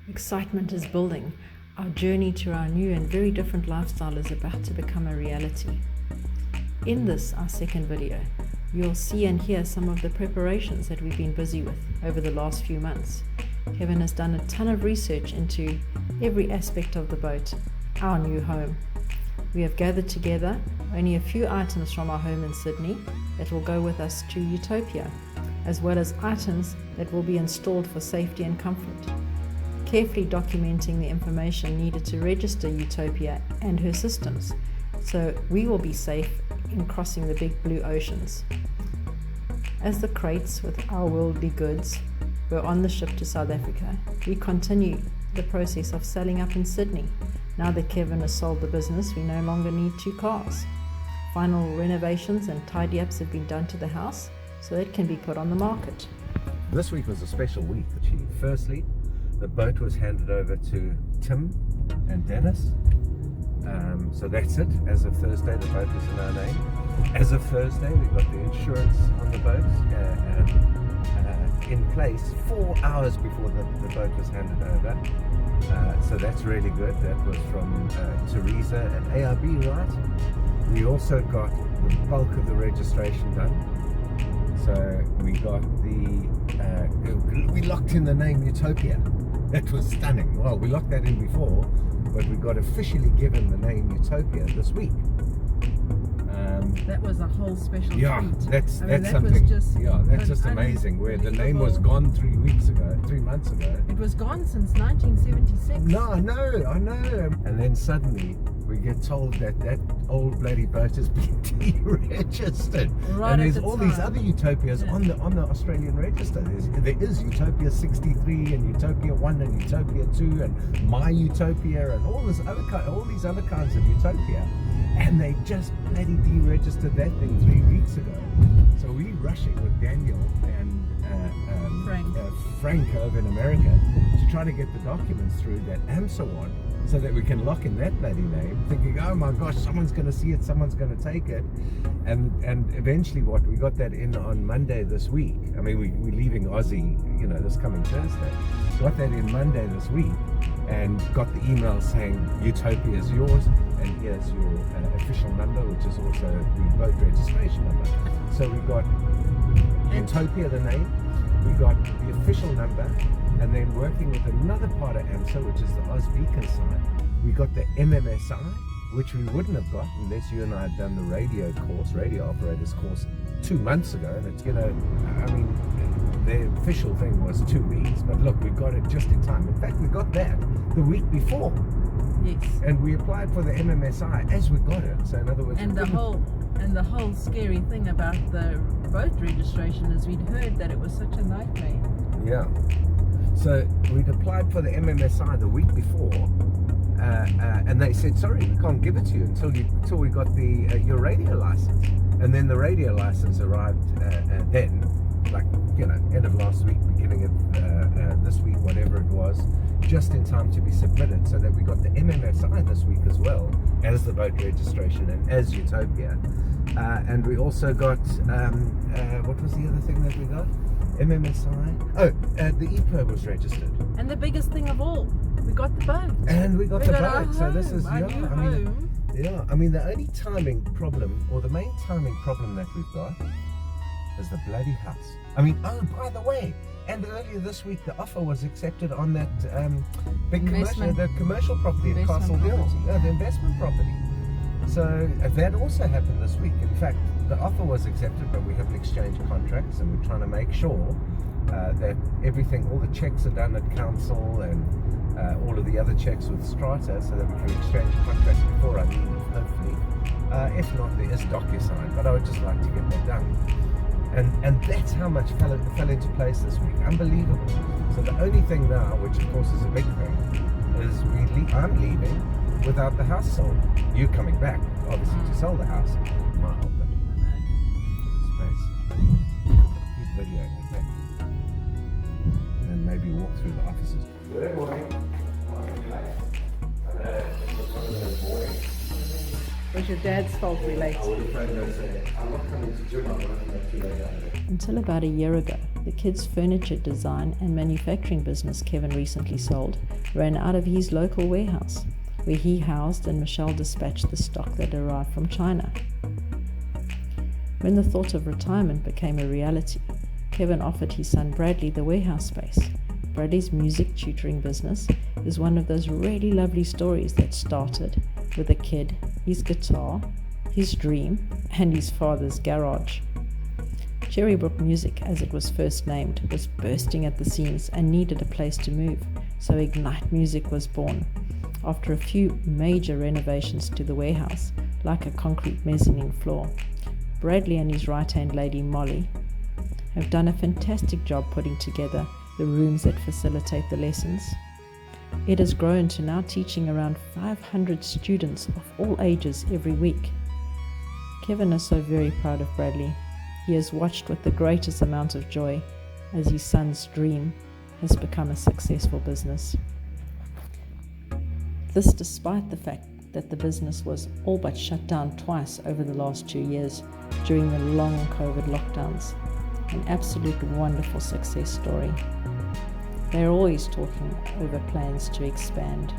Excitement is building. Our journey to our new and very different lifestyle is about to become a reality. In this, our second video, you'll see and hear some of the preparations that we've been busy with over the last few months. Kevin has done a ton of research into every aspect of the boat, our new home. We have gathered together only a few items from our home in Sydney that will go with us to Utopia, as well as items that will be installed for safety and comfort, carefully documenting the information needed to register Utopia and her systems, so we will be safe in crossing the big blue oceans. As the crates with our worldly goods were on the ship to South Africa, we continue the process of selling up in Sydney. Now that Kevin has sold the business, we no longer need 2 cars. Final renovations and tidy-ups have been done to the house, so it can be put on the market. This week was a special week, Chief. Firstly, the boat was handed over to Tim and Dennis. So that's it. As of Thursday, the boat is in our name. As of Thursday, we got the insurance on the boat in place 4 hours before the boat was handed over. So that's really good. That was from Teresa and ARB, right? We also got the bulk of the registration done. So we got we locked in the name Utopia. That was stunning. Well, we locked that in before, but we got officially given the name Utopia this week. That was a whole special treat. That's that something. Was that's just amazing. Where the name was gone 3 months ago. It was gone since 1976. No, I know. And then suddenly we get told that old bloody boat has been deregistered. Right, and there's all these other Utopias on the Australian register. There is Utopia 63 and Utopia 1 and Utopia 2 and My Utopia and all these other kinds of Utopia. And they just bloody deregistered that thing 3 weeks ago. So we're rushing with Daniel and Frank over in America to try to get the documents through that AMSA one, so that we can lock in that bloody name, thinking, oh my gosh, someone's going to see it, someone's going to take it. And eventually we got that in on Monday this week. I mean, we're leaving Aussie, this coming Thursday. Got that in Monday this week and got the email saying Utopia is yours and here's your official number, which is also the boat registration number. So we got Utopia, the name, we got the official number, and then working with another part of AMSA, which is the Oz Beacon side, we got the MMSI, which we wouldn't have got unless you and I had done the radio operators course 2 months ago. And it's, the official thing was 2 weeks, but look, we got it just in time. In fact, we got that the week before. Yes. And we applied for the MMSI as we got it. So in other words, and the whole scary thing about the boat registration is we'd heard that it was such a nightmare. Yeah. So we'd applied for the MMSI the week before, and they said, sorry, we can't give it to you until we got your radio license. And then the radio license arrived then, end of last week, beginning of this week, whatever it was, just in time to be submitted, so that we got the MMSI this week as well as the boat registration and as Utopia. And we also got, what was the other thing that we got? MMSI. The EPO was registered. And the biggest thing of all, we got the boat. And we got the boat. So this is, our new home. The only timing problem, or the main timing problem that we've got, is the bloody house. By the way, and earlier this week the offer was accepted on that big commercial property at Castle Hill. The investment property. So that also happened this week. In fact, the offer was accepted, but we haven't exchanged contracts, and we're trying to make sure that all the checks are done at council and all of the other checks with Strata, so that we can exchange contracts before I leave, hopefully. If not, there is DocuSign, but I would just like to get that done. And that's how much fell into place this week. Unbelievable. So the only thing now, which of course is a big thing, is I'm leaving without the house sold. You coming back, obviously, to sell the house. Wow, but space. Keep videoing it back. And maybe walk through the offices. Good morning. Was your dad's fault we late? I would have phoned her and said, I'm not coming to gym, I'm not coming too late. Until about a year ago, the kids' furniture design and manufacturing business Kevin recently sold ran out of his local warehouse, where he housed and Michelle dispatched the stock that arrived from China. When the thought of retirement became a reality, Kevin offered his son Bradley the warehouse space. Bradley's music tutoring business is one of those really lovely stories that started with a kid, his guitar, his dream, and his father's garage. Cherrybrook Music, as it was first named, was bursting at the seams and needed a place to move, so Ignite Music was born. After a few major renovations to the warehouse, like a concrete mezzanine floor, Bradley and his right-hand lady Molly have done a fantastic job putting together the rooms that facilitate the lessons. It has grown to now teaching around 500 students of all ages every week. Kevin is so very proud of Bradley. He has watched with the greatest amount of joy as his son's dream has become a successful business. This despite the fact that the business was all but shut down twice over the last 2 years during the long COVID lockdowns. An absolute wonderful success story. They're always talking over plans to expand.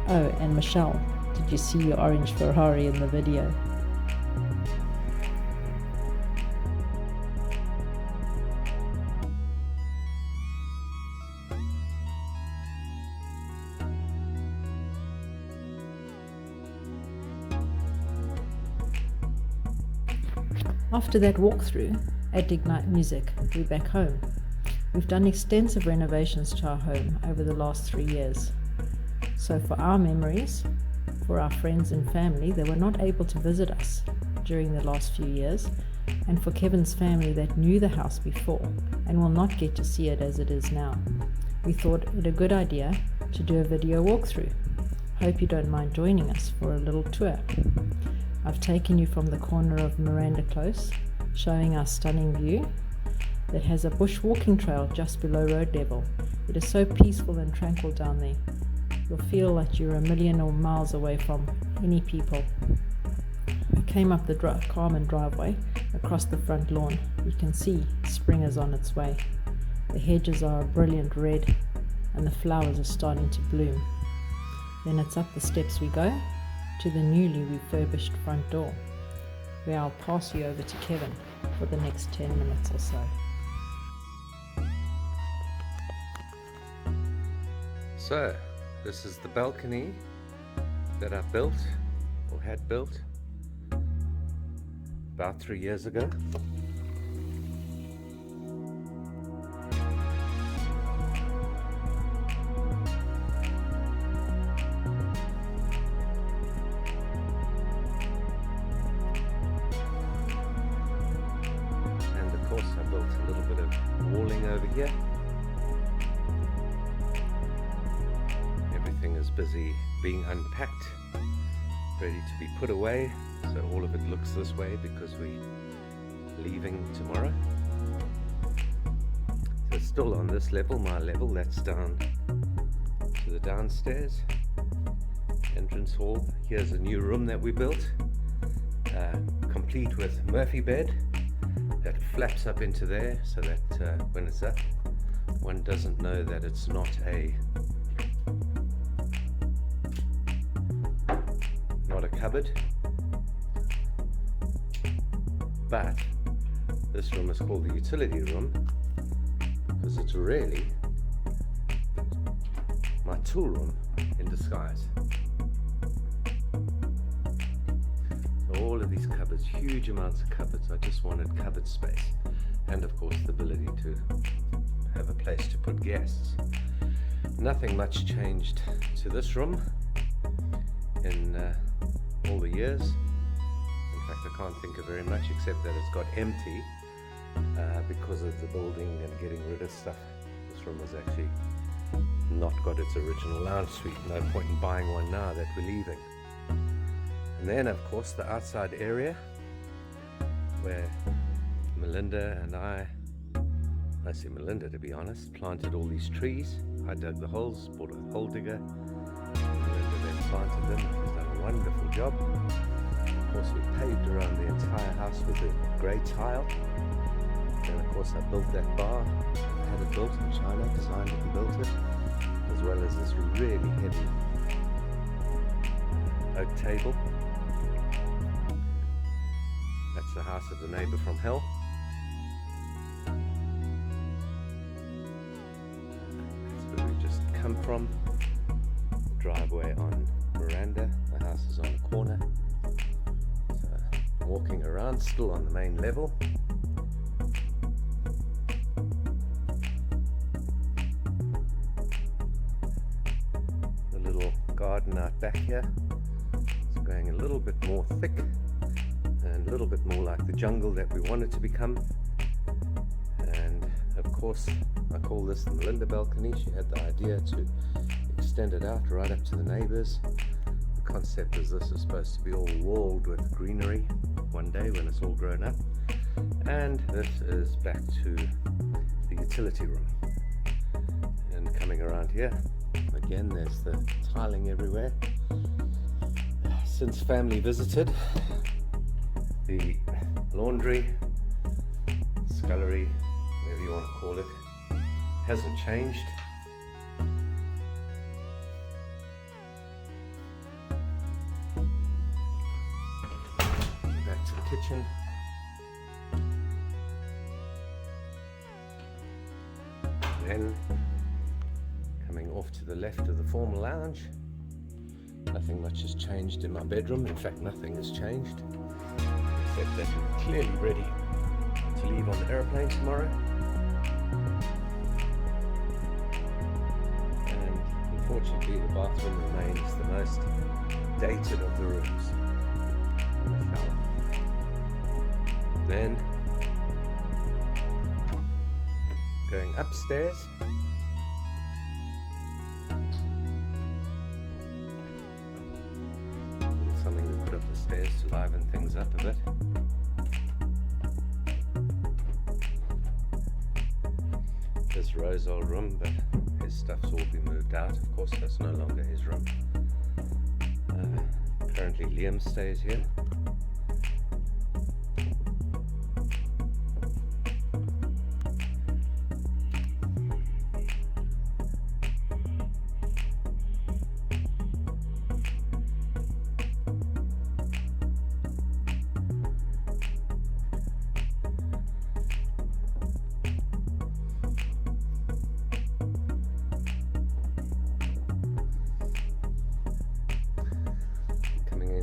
Oh, and Michelle, did you see your orange Ferrari in the video? After that walkthrough at Ignite Music, we're back home. We've done extensive renovations to our home over the last 3 years. So for our memories, for our friends and family that were not able to visit us during the last few years, and for Kevin's family that knew the house before and will not get to see it as it is now, we thought it a good idea to do a video walkthrough. Hope you don't mind joining us for a little tour. I've taken you from the corner of Miranda Close, showing our stunning view that has a bush walking trail just below road level. It is so peaceful and tranquil down there. You'll feel like you're a million or miles away from any people. We came up the Carmen driveway across the front lawn. You can see spring is on its way. The hedges are a brilliant red and the flowers are starting to bloom. Then it's up the steps we go to the newly refurbished front door, where I'll pass you over to Kevin for the next 10 minutes or so. So, this is the balcony that I built, or had built, about 3 years ago. And of course I built a little bit of walling over here. Everything is busy being unpacked, ready to be put away, so all of it looks this way because we're leaving tomorrow. So still on this level, my level, that's down to the downstairs entrance hall. Here's a new room that we built, complete with Murphy bed that flaps up into there so that when it's up, one doesn't know that it's not a cupboard. But this room is called the utility room because it's really my tool room in disguise. So all of these cupboards, huge amounts of cupboards. I just wanted cupboard space and of course the ability to have a place to put guests. Nothing much changed to this room in all the years. In fact, I can't think of very much except that it's got empty because of the building and getting rid of stuff. This room has actually not got its original lounge suite. No point in buying one now that we're leaving. And then of course the outside area where Melinda and I, mostly Melinda to be honest, planted all these trees. I dug the holes, bought a hole digger. Melinda then planted them. She's done a wonderful job. of course we paved around the entire house with a grey tile. And of course I built that bar, I had it built in China, designed it and built it, as well as this really heavy oak table. That's the house of the neighbour from hell. That's where we just come from. The driveway on Miranda, the house is on the corner. So walking around, still on the main level. The little garden out back here is going a little bit more thick and a little bit more like the jungle that we want it to become. And of course I call this the Melinda balcony. She had the idea to extend it out right up to the neighbors. The concept is this is supposed to be all walled with greenery one day when it's all grown up. And this is back to the utility room. And coming around here, again there's the tiling everywhere. Since family visited, the laundry, scullery, whatever you want to call it, hasn't changed. Back to the kitchen. Then coming off to the left of the formal lounge, nothing much has changed in my bedroom. In fact, nothing has changed, except that we're clearly ready to leave on the airplane tomorrow. And unfortunately, the bathroom remains the most dated of the rooms. Then going upstairs. Something we put up the stairs to liven things up a bit. This Ro's old room, but his stuff's all been moved out. Of course, that's no longer his room. Currently, Liam stays here.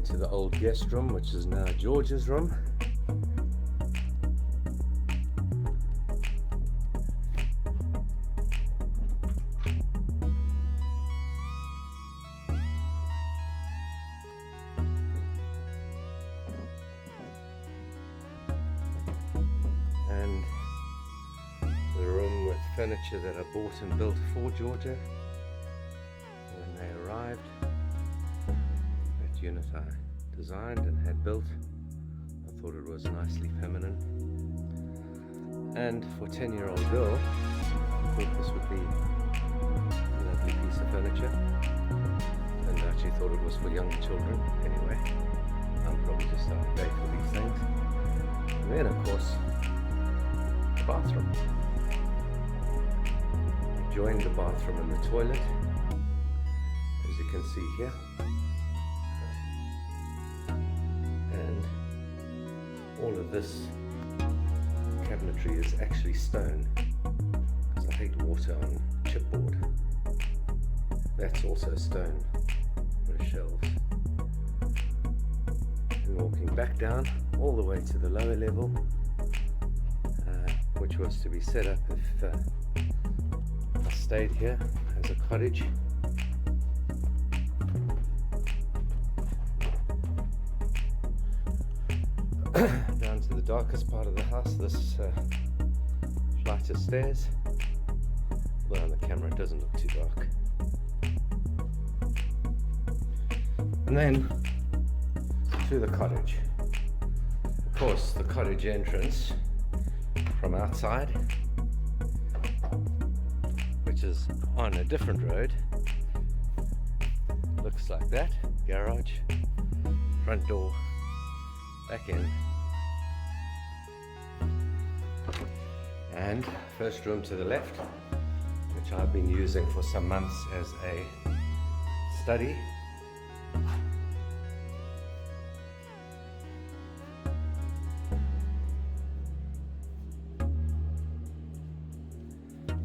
To the old guest room, which is now George's room. And the room with furniture that I bought and built for Georgia when they arrived. Unit I designed and had built. I thought it was nicely feminine, and for a 10-year-old girl I thought this would be a lovely piece of furniture, and I actually thought it was for younger children. Anyway, I'm probably just out of date for these things. And then of course the bathroom. I joined the bathroom and the toilet, as you can see here. All of this cabinetry is actually stone, because I hate water on chipboard. That's also stone, the shelves. And walking back down all the way to the lower level, which was to be set up if I stayed here as a cottage. Down to the darkest part of the house, this flight of stairs. Well, on the camera it doesn't look too dark. And then to the cottage. Of course, the cottage entrance from outside, which is on a different road, looks like that. Garage, front door, back in. And first room to the left, which I've been using for some months as a study.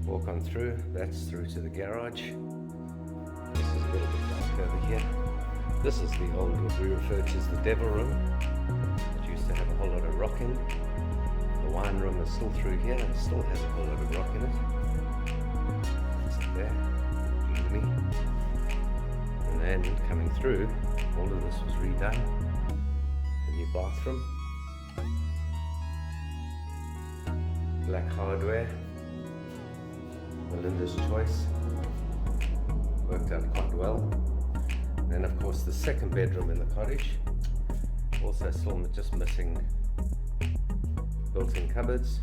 Walk on through, that's through to the garage. This is a little bit dark over here. This is the old, what we refer to as the devil room. It used to have a whole lot of rock in. The wine room is still through here and still has a whole lot of rock in it. That's it there, gloomy. And then coming through, all of this was redone. The new bathroom. Black hardware. Melinda's choice. Worked out quite well. And of course the second bedroom in the cottage. Also still just missing built-in cupboards.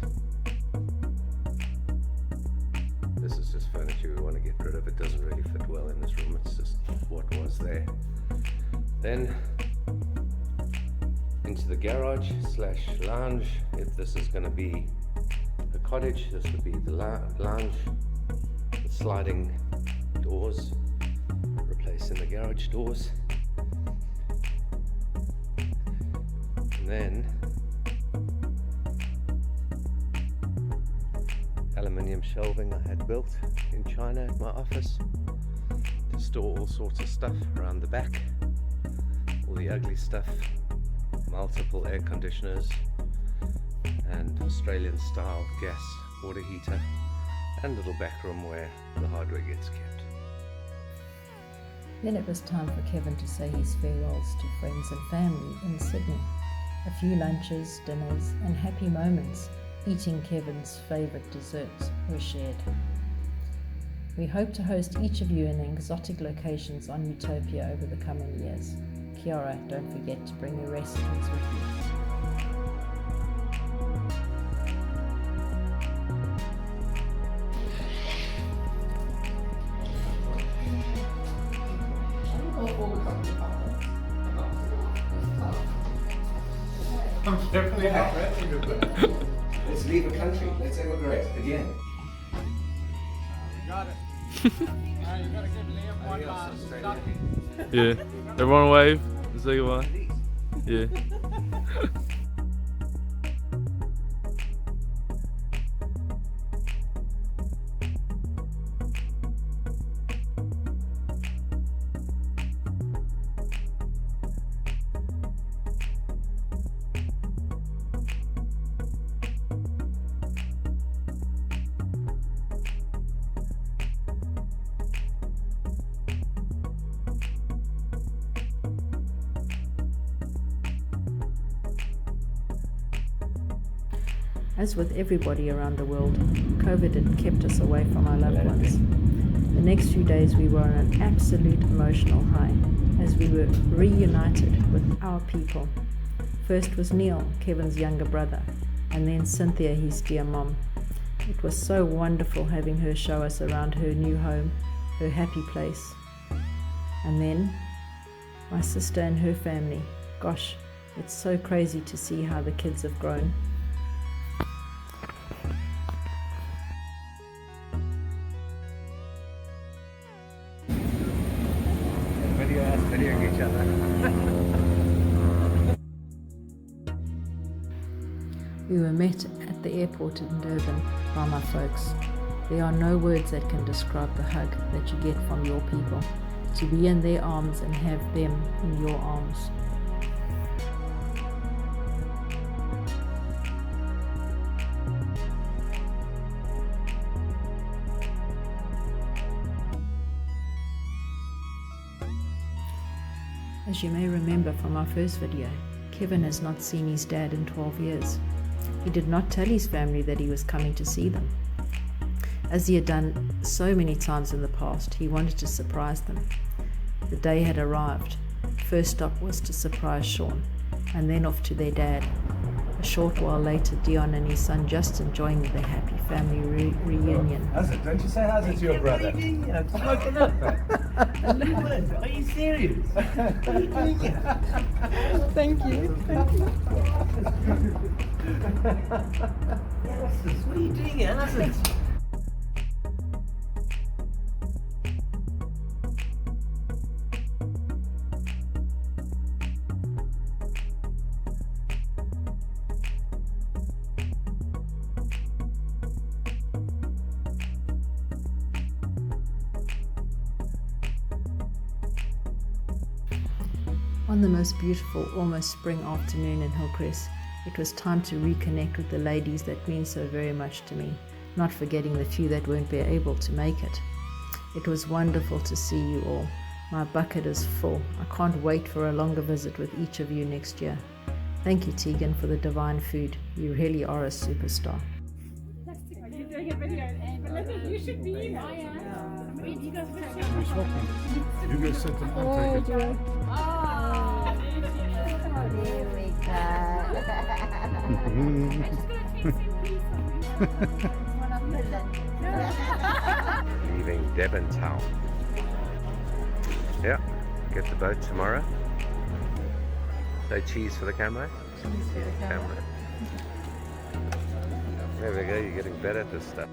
This is just furniture we want to get rid of. It doesn't really fit well in this room. It's just what was there. Then into the garage / lounge. If this is going to be a cottage, this would be the lounge. The sliding doors, replacing the garage doors. And then aluminium shelving I had built in China at my office to store all sorts of stuff around the back, all the ugly stuff, multiple air conditioners and Australian style gas water heater, and a little back room where the hardware gets kept. Then it was time for Kevin to say his farewells to friends and family in Sydney. A few lunches, dinners and happy moments eating Kevin's favourite desserts were shared. We hope to host each of you in exotic locations on Utopia over the coming years. Kia ora, don't forget to bring your recipes with you. I'm definitely not ready to go. Let's leave the country. Let's emigrate again. We got it. You gotta give Liam one last study. Yeah. Everyone wave. Say goodbye. Yeah. As with everybody around the world, COVID had kept us away from our loved ones. The next few days we were on an absolute emotional high as we were reunited with our people. First was Neil, Kevin's younger brother, and then Cynthia, his dear mom. It was so wonderful having her show us around her new home, her happy place. And then my sister and her family. Gosh, it's so crazy to see how the kids have grown. Videoing each other. We were met at the airport in Durban by my folks. There are no words that can describe the hug that you get from your people. To be in their arms and have them in your arms. As you may remember from our first video, Kevin has not seen his dad in 12 years. He did not tell his family that he was coming to see them. As he had done so many times in the past, he wanted to surprise them. The day had arrived. First stop was to surprise Sean, and then off to their dad. A short while later, Dion and his son Justin joined the happy family reunion. How's it? Don't you say how's it to your brother? I'm smoking up. Are you serious? What are you doing here? Thank you. What are you doing here? How's it? On the most beautiful, almost spring afternoon in Hillcrest, it was time to reconnect with the ladies that mean so very much to me, not forgetting the few that weren't able to make it. It was wonderful to see you all. My bucket is full. I can't wait for a longer visit with each of you next year. Thank you, Tegan, for the divine food. You really are a superstar. You're doing a video, and you should be in. I am. Wait, you guys Who's talking? You guys sit and I'll take it. There we go. I'm just going to take some pieces. One of the Leaving Devon Town. Yeah, get the boat tomorrow. Say cheese for the camera. Cheese for the camera. There we go, you're getting better at this stuff.